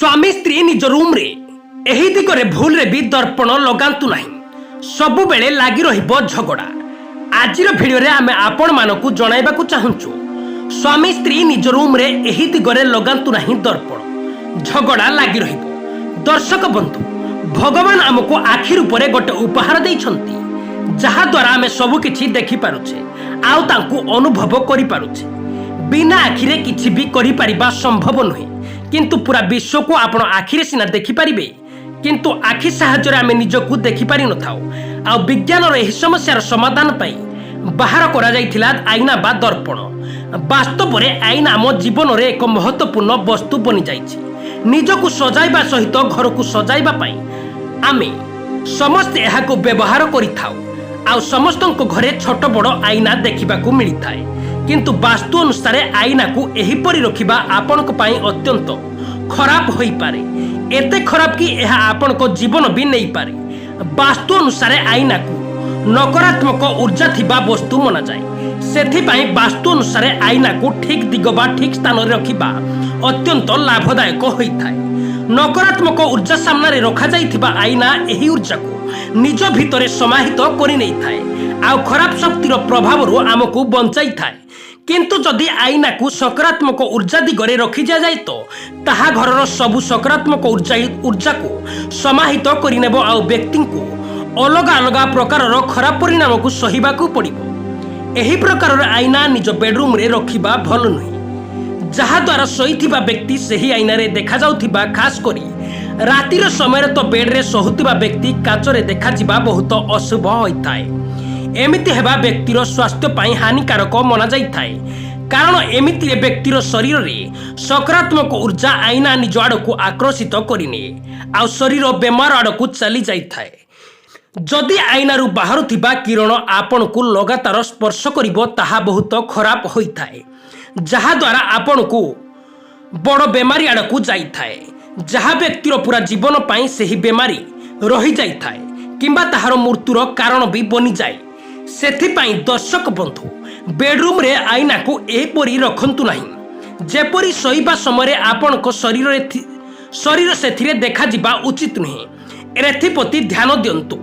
स्वामी स्त्री निज रूम रे एही दिगरे भूल रे भी दर्पण लगांतु नहीं, सबु बेले लागी रहिबो झगड़ा। आजिर भिडियो रे आमे आपण मानकु जणाइबाकु चाहुंचु, स्वामी स्त्री निज रूम रे एही दिगरे लगांतु नहीं दर्पण, झगड़ा लागी रहिबो। दर्शक बंधु, भगवान आमको आखिर उपरे गोटे उपहार दैछंती, जहा द्वारा आमे सब किछि देखि पारुछे आउ तांकु अनुभव करि पारुछे। बिना आखिरे किछि भी करि परिबा संभव नुहे, किंतु पूरा विश्व को आपण आखिरे सिना देखि परिबे, किंतु आखि साहाय्य आमे निजकु देखि पारि नथाउ। आ विज्ञान रे एही समस्यार समाधान पई बाहर करा जाइथिला आईना बा दर्पण। वास्तव रे आईना आम जीवन रे एक महत्वपूर्ण वस्तु बनि जाइछि। निजकु सजाइबा सहित घर को सजाइबा पई आमे समस्त एहाको व्यवहार करिथाउ। आ समस्तक घरे छोट बड़ आईना देखिबाकू मिलिथाए, किंतु वास्तु अनुसार आईना को एहीपरि रखिबा आपनक पई अत्यंत खराब होई पारे। एते खराब कि एहा आपनक जीवन भी नहीं पारे। वास्तु अनुसार आईना को नकारात्मक ऊर्जा थिबा वस्तु मना जाए। सेथिपई वास्तु अनुसार आईना को ठीक दिग बा ठीक स्थान रे रखिबा अत्यंत लाभदायक होइथाए। नकारात्मक ऊर्जा सामना रे रखा जाइथिबा आईना एही ऊर्जा को निज भितरे समाहित करि नै थाए, आ खराब शक्तिर प्रभाव रो आमको बंचाई थाए। किंतु जदि आईना को सकारात्मक ऊर्जा दिगरे रखी जाए तो ताहा घरर सबु सकारात्मक ऊर्जा को समाहित करि नेबो, आ व्यक्ति को अलग अलग प्रकारर खराब परिणाम को सहिबाकू पड़िबो। एही प्रकारर आईना निज बेडरूम रे रखिबा भल नुहे, जहा द्वारा सोईथिबा व्यक्ति सही आईना रे देखा जाउथिबा, खास करी रातिर समय तो बेड रे सोहुथिबा व्यक्ति काच रे देखा जिबा बहुत अशुभ होइथाए। एमिति हेबा व्यक्तिर स्वास्थ्य पई हानिकारक मना जाइथाए, कारण एमिति व्यक्तिर शरीर रे सकारात्मक ऊर्जा आईना निज आड़क आकर्षित करिने, आ शरीर बेमार आड़क चली जाइथाए। जदि आईना रु बाहरुथिबा किरण आपण को लगातार स्पर्श करिवो ताहा बहुत खराब होइथाए, जहा द्वारा आपण को बड़ बेमारी आड़क जाइथाए। जहा व्यक्तिर पूरा जीवन पई सही बेमारी रही जाइथाए, किंबा ताहार मृत्युर कारण भी बनी जाए। सेथिपई दर्शक बंधु, बेडरूम रे आईना को एपरि रखंतु नहीं, जेपरि सोइबा समय आपनक शरीर सेथिरे देखा जिबा उचित नुहे। एथिप्रति ध्यान दियंतु।